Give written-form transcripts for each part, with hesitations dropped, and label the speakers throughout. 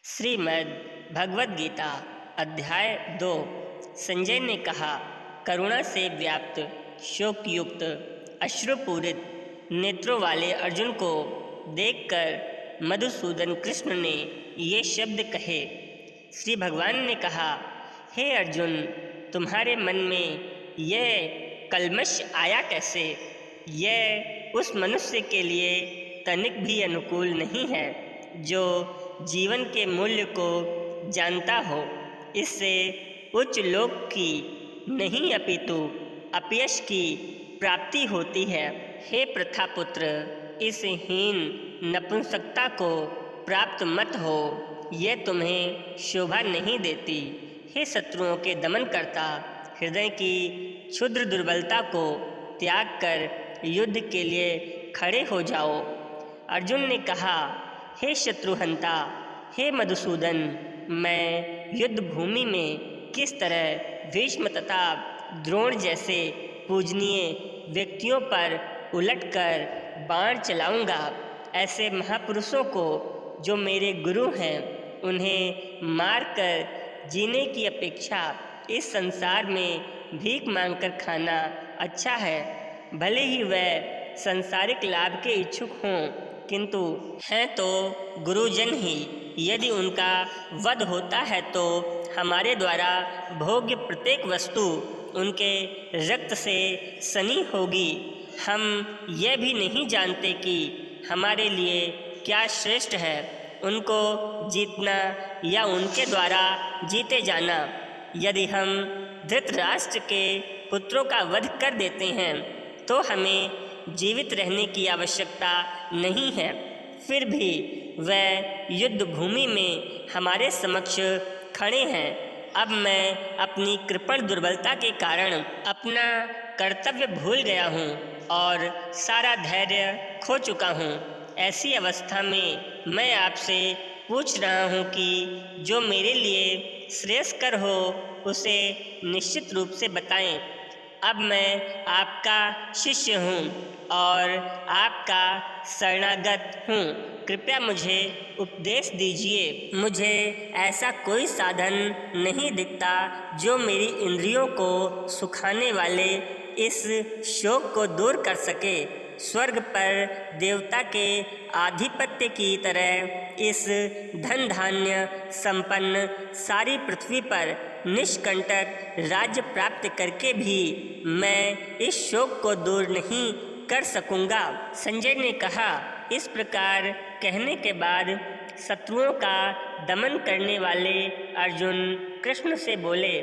Speaker 1: श्रीमद् भगवद गीता अध्याय 2। संजय ने कहा, करुणा से व्याप्त शोकयुक्त अश्रुपूरित नेत्रों वाले अर्जुन को देखकर मधुसूदन कृष्ण ने ये शब्द कहे। श्री भगवान ने कहा, हे अर्जुन, तुम्हारे मन में यह कल्मश आया कैसे? यह उस मनुष्य के लिए तनिक भी अनुकूल नहीं है जो जीवन के मूल्य को जानता हो। इससे उच्च लोक की नहीं अपितु अपयश की प्राप्ति होती है। हे प्रथापुत्र, इस हीन नपुंसकता को प्राप्त मत हो, यह तुम्हें शोभा नहीं देती। हे शत्रुओं के दमन करता, हृदय की क्षुद्र दुर्बलता को त्याग कर युद्ध के लिए खड़े हो जाओ। अर्जुन ने कहा, हे शत्रुहंता, हे मधुसूदन, मैं युद्ध भूमि में किस तरह भीष्म तथा द्रोण जैसे पूजनीय व्यक्तियों पर उलटकर बाण चलाऊंगा? ऐसे महापुरुषों को जो मेरे गुरु हैं, उन्हें मारकर जीने की अपेक्षा इस संसार में भीख मांगकर खाना अच्छा है। भले ही वह सांसारिक लाभ के इच्छुक हों, किंतु हैं तो गुरुजन ही। यदि उनका वध होता है तो हमारे द्वारा भोग्य प्रत्येक वस्तु उनके रक्त से सनी होगी। हम यह भी नहीं जानते कि हमारे लिए क्या श्रेष्ठ है, उनको जीतना या उनके द्वारा जीते जाना। यदि हम धृतराष्ट्र के पुत्रों का वध कर देते हैं तो हमें जीवित रहने की आवश्यकता नहीं है। फिर भी वह युद्ध भूमि में हमारे समक्ष खड़े हैं। अब मैं अपनी कृपण दुर्बलता के कारण अपना कर्तव्य भूल गया हूँ और सारा धैर्य खो चुका हूँ। ऐसी अवस्था में मैं आपसे पूछ रहा हूँ कि जो मेरे लिए श्रेयस्कर हो उसे निश्चित रूप से बताएं। अब मैं आपका शिष्य हूँ और आपका शरणागत हूँ। कृपया मुझे उपदेश दीजिए। मुझे ऐसा कोई साधन नहीं दिखता जो मेरी इंद्रियों को सुखाने वाले इस शोक को दूर कर सके। स्वर्ग पर देवता के आधिपत्य की तरह इस धन धान्य संपन्न सारी पृथ्वी पर निष्कंटक राज्य प्राप्त करके भी मैं इस शोक को दूर नहीं कर सकूंगा। संजय ने कहा, इस प्रकार कहने के बाद शत्रुओं का दमन करने वाले अर्जुन कृष्ण से बोले,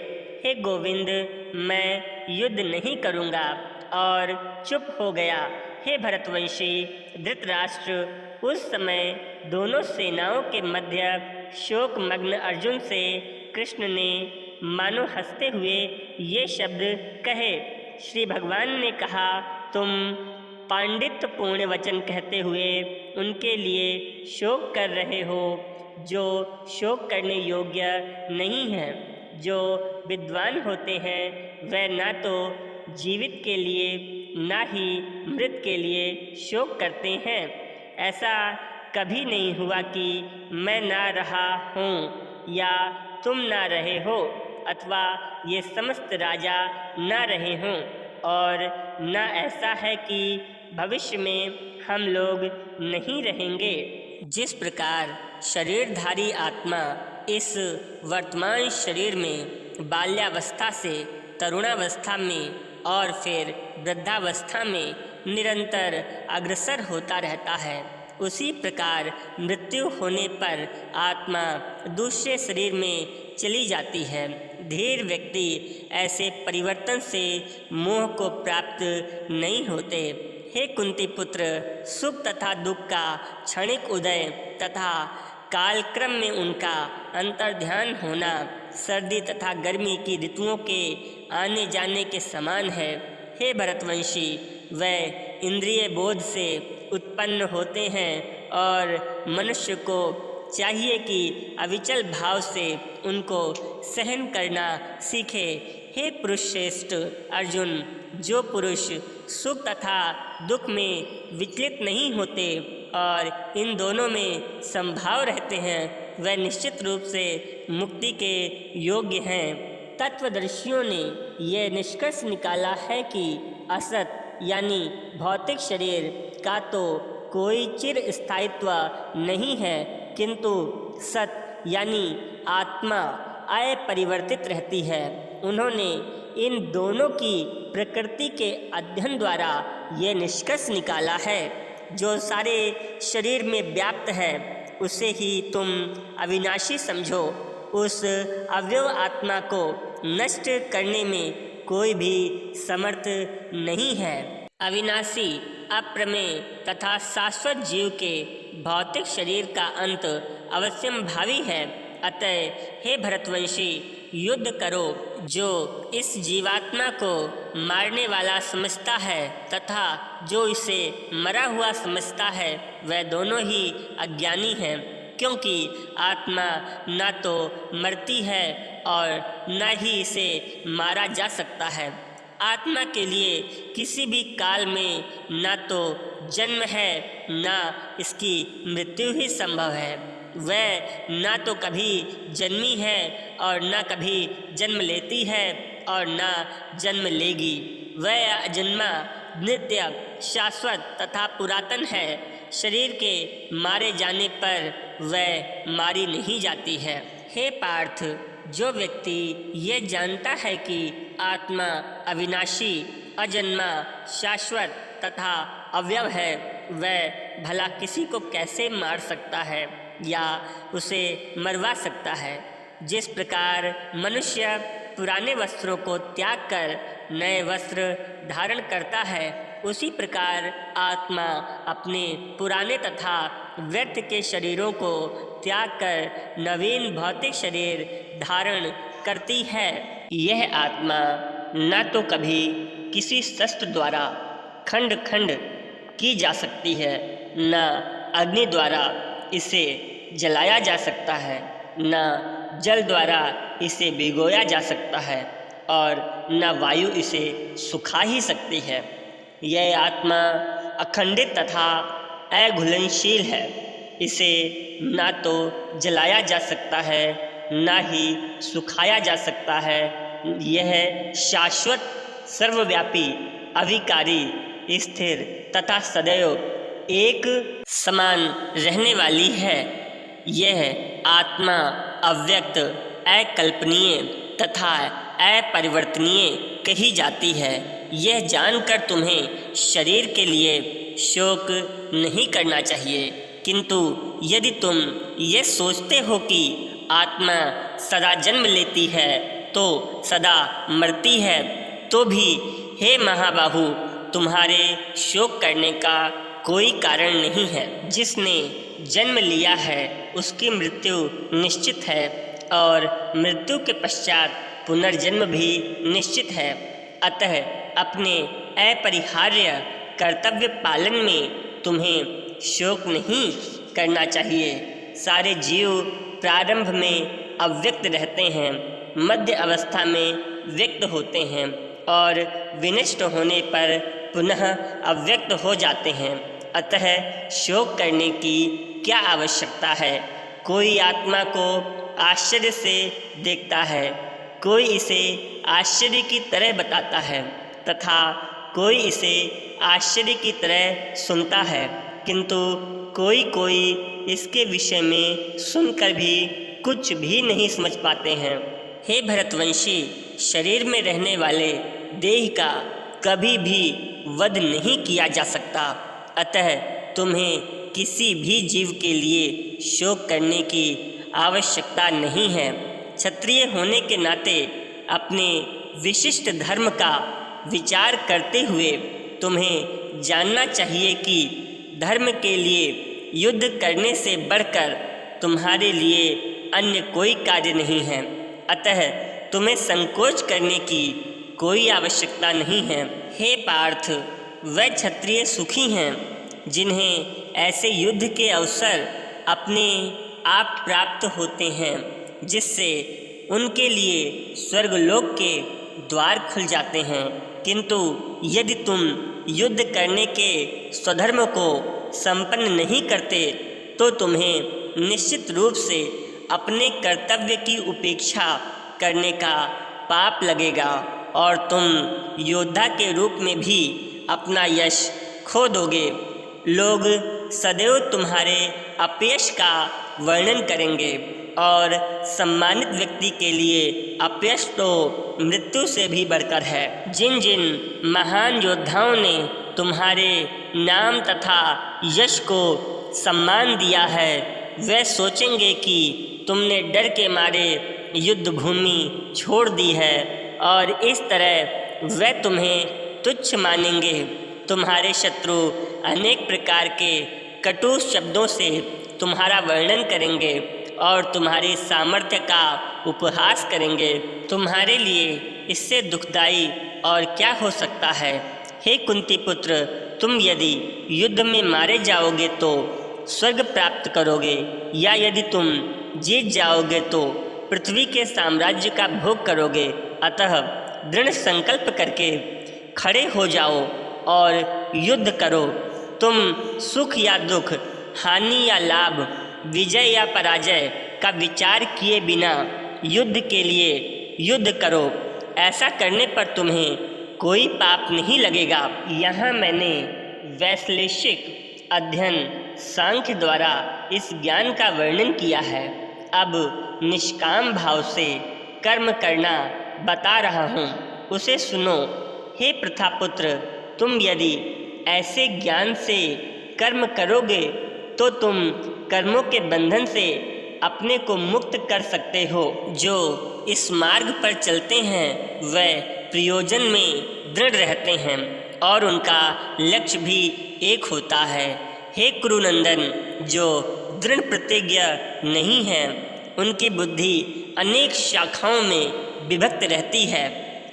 Speaker 1: हे गोविंद, मैं युद्ध नहीं करूंगा, और चुप हो गया। हे भरतवंशी धृतराष्ट्र, उस समय दोनों सेनाओं के मध्य शोकमग्न अर्जुन से कृष्ण ने मानो हंसते हुए ये शब्द कहे। श्री भगवान ने कहा, तुम पांडित्यपूर्ण वचन कहते हुए उनके लिए शोक कर रहे हो जो शोक करने योग्य नहीं है। जो विद्वान होते हैं वह ना तो जीवित के लिए ना ही मृत के लिए शोक करते हैं। ऐसा कभी नहीं हुआ कि मैं ना रहा हूँ या तुम ना रहे हो, अथवा ये समस्त राजा ना रहे हों, और न ऐसा है कि भविष्य में हम लोग नहीं रहेंगे। जिस प्रकार शरीरधारी आत्मा इस वर्तमान शरीर में बाल्यावस्था से तरुणावस्था में और फिर वृद्धावस्था में निरंतर अग्रसर होता रहता है, उसी प्रकार मृत्यु होने पर आत्मा दूसरे शरीर में चली जाती है। धीर व्यक्ति ऐसे परिवर्तन से मोह को प्राप्त नहीं होते। हे कुंती पुत्र, सुख तथा दुख का क्षणिक उदय तथा कालक्रम में उनका अंतर्ध्यान होना सर्दी तथा गर्मी की ऋतुओं के आने जाने के समान है। हे भरतवंशी, वह इंद्रिय बोध से उत्पन्न होते हैं और मनुष्य को चाहिए कि अविचल भाव से उनको सहन करना सीखे। हे पुरुष श्रेष्ठ अर्जुन, जो पुरुष सुख तथा दुख में विचलित नहीं होते और इन दोनों में संभाव रहते हैं, वे निश्चित रूप से मुक्ति के योग्य हैं। तत्वदर्शियों ने यह निष्कर्ष निकाला है कि असत यानी भौतिक शरीर का तो कोई चिर स्थायित्व नहीं है, किंतु सत यानी आत्मा अपरिवर्तित रहती है। उन्होंने इन दोनों की प्रकृति के अध्ययन द्वारा ये निष्कर्ष निकाला है, जो सारे शरीर में व्याप्त है उसे ही तुम अविनाशी समझो। उस अव्यव आत्मा को नष्ट करने में कोई भी समर्थ नहीं है। अविनाशी, अप्रमेय तथा शाश्वत जीव के भौतिक शरीर का अंत अवश्यंभावी है। अतः हे भरतवंशी, युद्ध करो। जो इस जीवात्मा को मारने वाला समझता है तथा जो इसे मरा हुआ समझता है, वह दोनों ही अज्ञानी हैं, क्योंकि आत्मा न तो मरती है और न ही इसे मारा जा सकता है। आत्मा के लिए किसी भी काल में न तो जन्म है न इसकी मृत्यु ही संभव है। वह न तो कभी जन्मी है और न कभी जन्म लेती है और न जन्म लेगी। वह अजन्मा, नित्य, शाश्वत तथा पुरातन है। शरीर के मारे जाने पर वह मारी नहीं जाती है। हे पार्थ, जो व्यक्ति ये जानता है कि आत्मा अविनाशी, अजन्मा, शाश्वत तथा अव्यव है, वह भला किसी को कैसे मार सकता है या उसे मरवा सकता है। जिस प्रकार मनुष्य पुराने वस्त्रों को त्याग कर नए वस्त्र धारण करता है, उसी प्रकार आत्मा अपने पुराने तथा व्यर्थ के शरीरों को त्याग कर नवीन भौतिक शरीर धारण करती है। यह आत्मा न तो कभी किसी शस्त्र द्वारा खंड खंड की जा सकती है, न अग्नि द्वारा इसे जलाया जा सकता है, न जल द्वारा इसे भिगोया जा सकता है और न वायु इसे सुखा ही सकती है। यह आत्मा अखंडित तथा अघुलनशील है। इसे ना तो जलाया जा सकता है, ना ही सुखाया जा सकता है। यह शाश्वत, सर्वव्यापी, अविकारी, स्थिर तथा सदैव एक समान रहने वाली है। यह आत्मा अव्यक्त, अकल्पनीय तथा अपरिवर्तनीय कही जाती है। यह जानकर तुम्हें शरीर के लिए शोक नहीं करना चाहिए, किंतु यदि तुम ये सोचते हो कि आत्मा सदा जन्म लेती है तो सदा मरती है, तो भी हे महाबाहु, तुम्हारे शोक करने का कोई कारण नहीं है। जिसने जन्म लिया है उसकी मृत्यु निश्चित है और मृत्यु के पश्चात पुनर्जन्म भी निश्चित है। अतः अपने अपरिहार्य कर्तव्य पालन में तुम्हें शोक नहीं करना चाहिए। सारे जीव प्रारंभ में अव्यक्त रहते हैं, मध्य अवस्था में व्यक्त होते हैं और विनष्ट होने पर पुनः अव्यक्त हो जाते हैं। अतः शोक करने की क्या आवश्यकता है। कोई आत्मा को आश्चर्य से देखता है, कोई इसे आश्चर्य की तरह बताता है तथा कोई इसे आश्चर्य की तरह सुनता है, किंतु कोई इसके विषय में सुनकर भी कुछ भी नहीं समझ पाते हैं। हे भरतवंशी, शरीर में रहने वाले देह का कभी भी वध नहीं किया जा सकता। अतः तुम्हें किसी भी जीव के लिए शोक करने की आवश्यकता नहीं है। क्षत्रिय होने के नाते अपने विशिष्ट धर्म का विचार करते हुए तुम्हें जानना चाहिए कि धर्म के लिए युद्ध करने से बढ़कर तुम्हारे लिए अन्य कोई कार्य नहीं है। अतः तुम्हें संकोच करने की कोई आवश्यकता नहीं है। हे पार्थ, वह क्षत्रिय सुखी हैं जिन्हें ऐसे युद्ध के अवसर अपने आप प्राप्त होते हैं, जिससे उनके लिए स्वर्गलोक के द्वार खुल जाते हैं। किंतु यदि तुम युद्ध करने के स्वधर्म को संपन्न नहीं करते तो तुम्हें निश्चित रूप से अपने कर्तव्य की उपेक्षा करने का पाप लगेगा और तुम योद्धा के रूप में भी अपना यश खो दोगे। लोग सदैव तुम्हारे अपयश का वर्णन करेंगे और सम्मानित व्यक्ति के लिए अपयश तो मृत्यु से भी बढ़कर है। जिन जिन महान योद्धाओं ने तुम्हारे नाम तथा यश को सम्मान दिया है, वे सोचेंगे कि तुमने डर के मारे युद्ध भूमि छोड़ दी है और इस तरह वे तुम्हें तुच्छ मानेंगे। तुम्हारे शत्रु अनेक प्रकार के कटु शब्दों से तुम्हारा वर्णन करेंगे और तुम्हारे सामर्थ्य का उपहास करेंगे। तुम्हारे लिए इससे दुखदाई और क्या हो सकता है। हे कुंती पुत्र, तुम यदि युद्ध में मारे जाओगे तो स्वर्ग प्राप्त करोगे, या यदि तुम जीत जाओगे तो पृथ्वी के साम्राज्य का भोग करोगे। अतः दृढ़ संकल्प करके खड़े हो जाओ और युद्ध करो। तुम सुख या दुख, हानि या लाभ, विजय या पराजय का विचार किए बिना युद्ध के लिए युद्ध करो। ऐसा करने पर तुम्हें कोई पाप नहीं लगेगा। यहाँ मैंने वैश्लेषिक अध्ययन सांख्य द्वारा इस ज्ञान का वर्णन किया है। अब निष्काम भाव से कर्म करना बता रहा हूँ, उसे सुनो। हे प्रथापुत्र, तुम यदि ऐसे ज्ञान से कर्म करोगे तो तुम कर्मों के बंधन से अपने को मुक्त कर सकते हो। जो इस मार्ग पर चलते हैं वे प्रयोजन में दृढ़ रहते हैं और उनका लक्ष्य भी एक होता है। हे कुरुनंदन, जो दृढ़ प्रतिज्ञ नहीं है उनकी बुद्धि अनेक शाखाओं में विभक्त रहती है।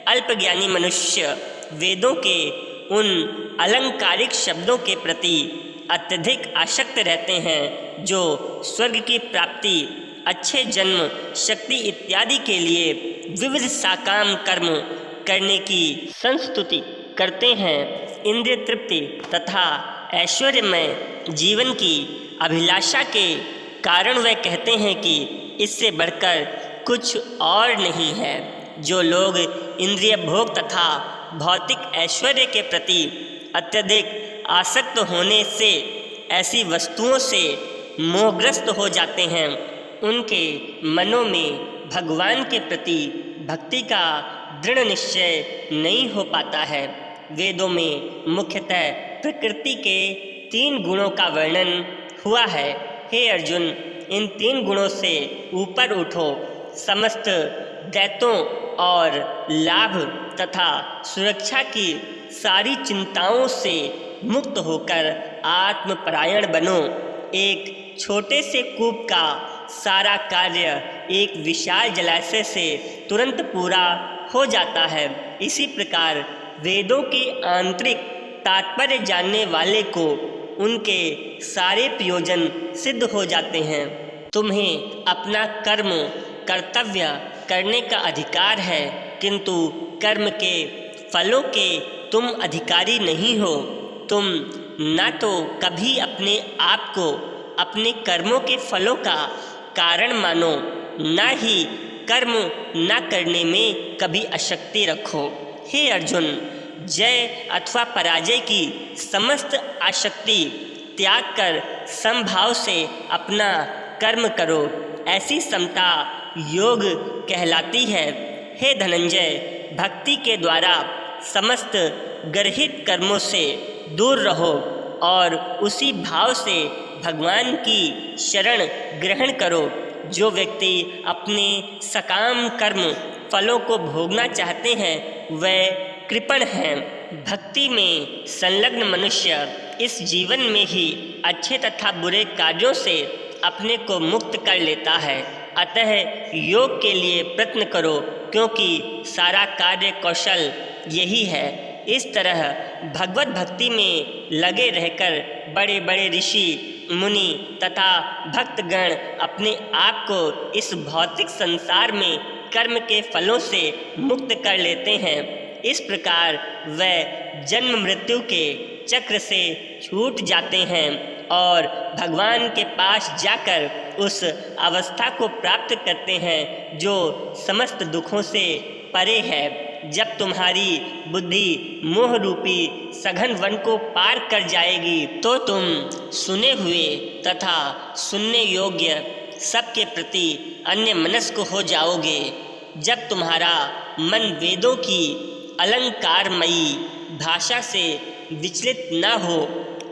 Speaker 1: अल्पज्ञानी मनुष्य वेदों के उन अलंकारिक शब्दों के प्रति अत्यधिक आसक्त रहते हैं जो स्वर्ग की प्राप्ति, अच्छे जन्म, शक्ति इत्यादि के लिए विविध साकाम कर्म करने की संस्तुति करते हैं। इंद्रिय तृप्ति तथा ऐश्वर्यमय जीवन की अभिलाषा के कारण वे कहते हैं कि इससे बढ़कर कुछ और नहीं है। जो लोग इंद्रिय भोग तथा भौतिक ऐश्वर्य के प्रति अत्यधिक आसक्त होने से ऐसी वस्तुओं से मोहग्रस्त हो जाते हैं, उनके मनों में भगवान के प्रति भक्ति का दृढ़ निश्चय नहीं हो पाता है। वेदों में मुख्यतः प्रकृति के 3 गुणों का वर्णन हुआ है। हे अर्जुन, इन 3 गुणों से ऊपर उठो। समस्त दैत्यों और लाभ तथा सुरक्षा की सारी चिंताओं से मुक्त होकर आत्मपरायण बनो। एक छोटे से कूप का सारा कार्य एक विशाल जलाशय से तुरंत पूरा हो जाता है। इसी प्रकार वेदों के आंतरिक तात्पर्य जानने वाले को उनके सारे प्रयोजन सिद्ध हो जाते हैं। तुम्हें अपना कर्म कर्तव्य करने का अधिकार है, किंतु कर्म के फलों के तुम अधिकारी नहीं हो। तुम न तो कभी अपने आप को अपने कर्मों के फलों का कारण मानो, न ही कर्म न करने में कभी आसक्ति रखो। हे अर्जुन, जय अथवा पराजय की समस्त आसक्ति त्याग कर समभाव से अपना कर्म करो। ऐसी समता योग कहलाती है। हे धनंजय, भक्ति के द्वारा समस्त गर्हित कर्मों से दूर रहो और उसी भाव से भगवान की शरण ग्रहण करो। जो व्यक्ति अपने सकाम कर्म फलों को भोगना चाहते हैं वे कृपण हैं। भक्ति में संलग्न मनुष्य इस जीवन में ही अच्छे तथा बुरे कार्यों से अपने को मुक्त कर लेता है। अतः योग के लिए प्रयत्न करो, क्योंकि सारा कार्य कौशल यही है। इस तरह भगवत भक्ति में लगे रहकर बड़े बड़े ऋषि मुनि तथा भक्तगण अपने आप को इस भौतिक संसार में कर्म के फलों से मुक्त कर लेते हैं। इस प्रकार वे जन्म मृत्यु के चक्र से छूट जाते हैं और भगवान के पास जाकर उस अवस्था को प्राप्त करते हैं जो समस्त दुखों से परे है। जब तुम्हारी बुद्धि मोह रूपी सघन वन को पार कर जाएगी तो तुम सुने हुए तथा सुनने योग्य सबके प्रति अन्य मनस्क हो जाओगे। जब तुम्हारा मन वेदों की अलंकारमयी भाषा से विचलित न हो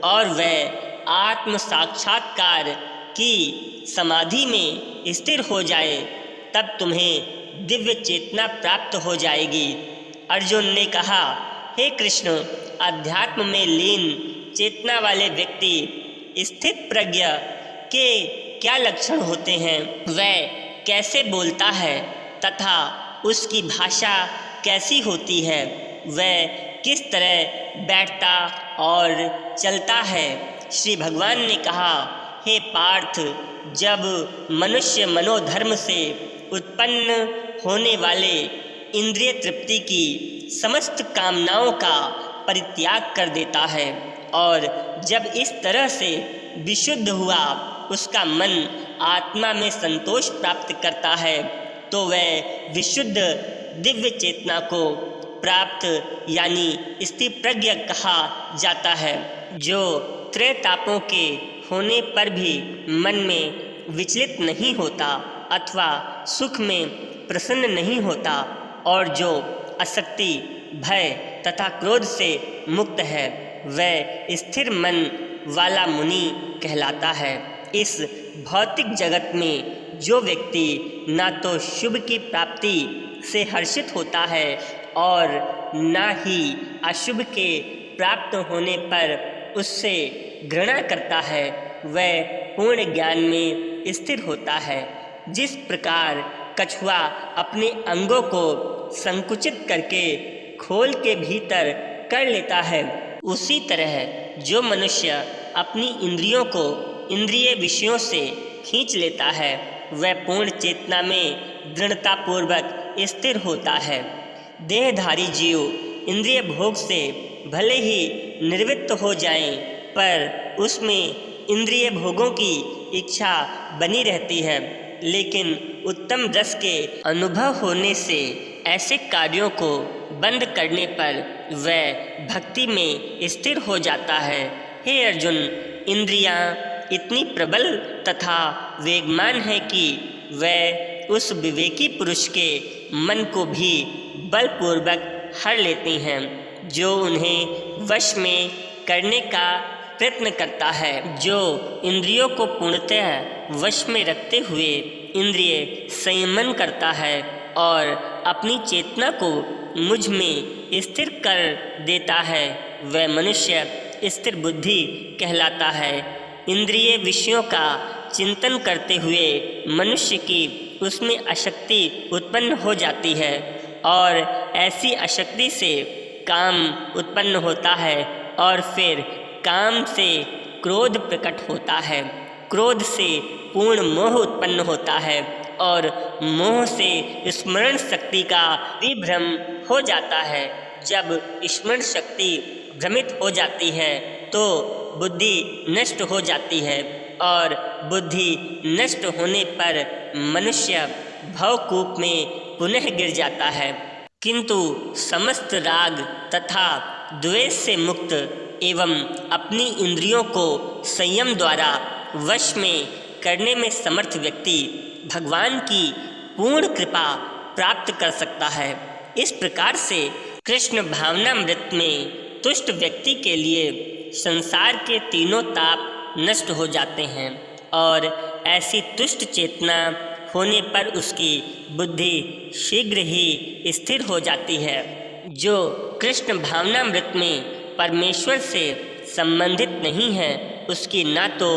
Speaker 1: और वह आत्म साक्षात्कार की समाधि में स्थिर हो जाए, तब तुम्हें दिव्य चेतना प्राप्त हो जाएगी। अर्जुन ने कहा, हे कृष्ण, अध्यात्म में लीन चेतना वाले व्यक्ति स्थित प्रज्ञ के क्या लक्षण होते हैं, वह कैसे बोलता है तथा उसकी भाषा कैसी होती है, वह किस तरह बैठता और चलता है। श्री भगवान ने कहा, हे पार्थ, जब मनुष्य मनोधर्म से उत्पन्न होने वाले इंद्रिय तृप्ति की समस्त कामनाओं का परित्याग कर देता है और जब इस तरह से विशुद्ध हुआ उसका मन आत्मा में संतोष प्राप्त करता है, तो वह विशुद्ध दिव्य चेतना को प्राप्त यानी स्थिर प्रज्ञ कहा जाता है, जो त्रैतापों के होने पर भी मन में विचलित नहीं होता अथवा सुख में प्रसन्न नहीं होता और जो आसक्ति, भय तथा क्रोध से मुक्त है, वह स्थिर मन वाला मुनि कहलाता है। इस भौतिक जगत में जो व्यक्ति ना तो शुभ की प्राप्ति से हर्षित होता है और ना ही अशुभ के प्राप्त होने पर उससे घृणा करता है, वह पूर्ण ज्ञान में स्थिर होता है। जिस प्रकार कछुआ अपने अंगों को संकुचित करके खोल के भीतर कर लेता है, उसी तरह जो मनुष्य अपनी इंद्रियों को इंद्रिय विषयों से खींच लेता है, वह पूर्ण चेतना में दृढ़तापूर्वक स्थिर होता है। देहधारी जीव इंद्रिय भोग से भले ही निवृत्त हो जाएं, पर उसमें इंद्रिय भोगों की इच्छा बनी रहती है, लेकिन उत्तम रस के अनुभव होने से ऐसे कार्यों को बंद करने पर वह भक्ति में स्थिर हो जाता है। हे अर्जुन, इंद्रियां इतनी प्रबल तथा वेगमान है कि वह उस विवेकी पुरुष के मन को भी बलपूर्वक हर लेती हैं, जो उन्हें वश में करने का प्रयत्न करता है। जो इंद्रियों को पूर्णतः वश में रखते हुए इंद्रिय संयमन करता है और अपनी चेतना को मुझ में स्थिर कर देता है, वह मनुष्य स्थिर बुद्धि कहलाता है। इंद्रिय विषयों का चिंतन करते हुए मनुष्य की उसमें आसक्ति उत्पन्न हो जाती है और ऐसी आसक्ति से काम उत्पन्न होता है और फिर काम से क्रोध प्रकट होता है, क्रोध से पूर्ण मोह उत्पन्न होता है और मोह से स्मरण शक्ति का विभ्रम हो जाता है। जब स्मरण शक्ति भ्रमित हो जाती है तो बुद्धि नष्ट हो जाती है और बुद्धि नष्ट होने पर मनुष्य भवकूप में पुनः गिर जाता है। किंतु समस्त राग तथा द्वेष से मुक्त एवं अपनी इंद्रियों को संयम द्वारा वश में करने में समर्थ व्यक्ति भगवान की पूर्ण कृपा प्राप्त कर सकता है। इस प्रकार से कृष्ण भावनामृत में तुष्ट व्यक्ति के लिए संसार के तीनों ताप नष्ट हो जाते हैं और ऐसी तुष्ट चेतना होने पर उसकी बुद्धि शीघ्र ही स्थिर हो जाती है। जो कृष्ण भावनामृत में परमेश्वर से संबंधित नहीं है, उसकी ना तो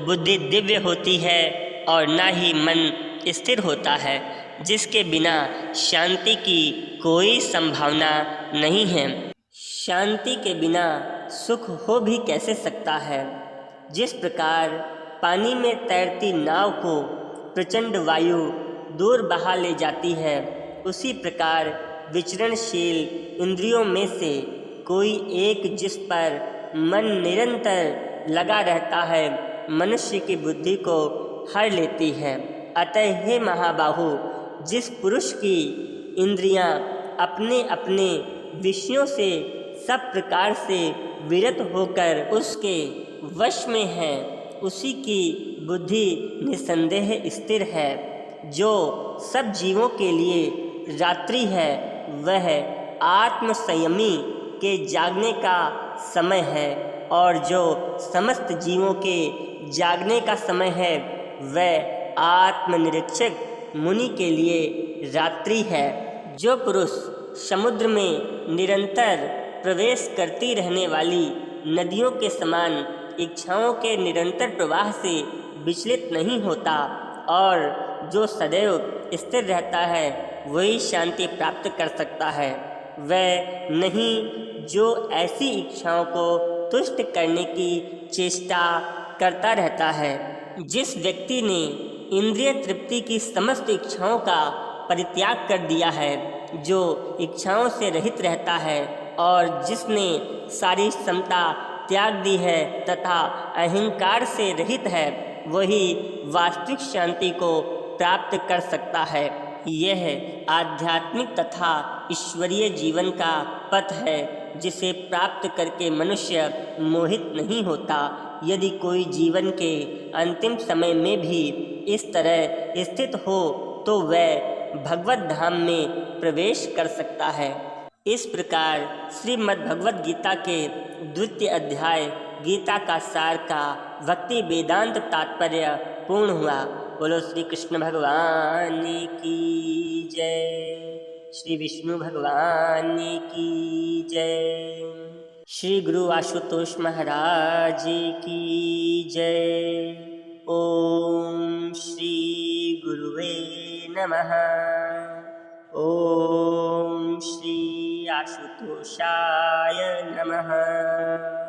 Speaker 1: बुद्धि दिव्य होती है और ना ही मन स्थिर होता है, जिसके बिना शांति की कोई संभावना नहीं है। शांति के बिना सुख हो भी कैसे सकता है। जिस प्रकार पानी में तैरती नाव को प्रचंड वायु दूर बहा ले जाती है, उसी प्रकार विचरणशील इंद्रियों में से कोई एक जिस पर मन निरंतर लगा रहता है मनुष्य की बुद्धि को हर लेती है। अतः हे महाबाहु, जिस पुरुष की इंद्रियां अपने अपने विषयों से सब प्रकार से विरत होकर उसके वश में है, उसी की बुद्धि निसंदेह स्थिर है। जो सब जीवों के लिए रात्रि है, वह आत्मसंयमी के जागने का समय है, और जो समस्त जीवों के जागने का समय है, वह आत्मनिरीक्षक मुनि के लिए रात्रि है। जो पुरुष समुद्र में निरंतर प्रवेश करती रहने वाली नदियों के समान इच्छाओं के निरंतर प्रवाह से विचलित नहीं होता और जो सदैव स्थिर रहता है, वही शांति प्राप्त कर सकता है। वह नहीं जो ऐसी इच्छाओं को तुष्ट करने की चेष्टा करता रहता है। जिस व्यक्ति ने इंद्रिय तृप्ति की समस्त इच्छाओं का परित्याग कर दिया है, जो इच्छाओं से रहित रहता है, और जिसने सारी समता त्याग दी है तथा अहंकार से रहित है, वही वास्तविक शांति को प्राप्त कर सकता है। यह आध्यात्मिक तथा ईश्वरीय जीवन का पथ है, जिसे प्राप्त करके मनुष्य मोहित नहीं होता। यदि कोई जीवन के अंतिम समय में भी इस तरह स्थित हो, तो वह भगवत धाम में प्रवेश कर सकता है। इस प्रकार श्रीमद् भगवद गीता के द्वितीय अध्याय गीता का सार का भक्ति वेदांत तात्पर्य पूर्ण हुआ। बोलो श्री कृष्ण भगवान की जय, श्री विष्णु भगवान की जय, श्री गुरु आशुतोष महाराज की जय। ओम श्री गुरुवे नमः। ओम श्री आशुतोषाय नमः।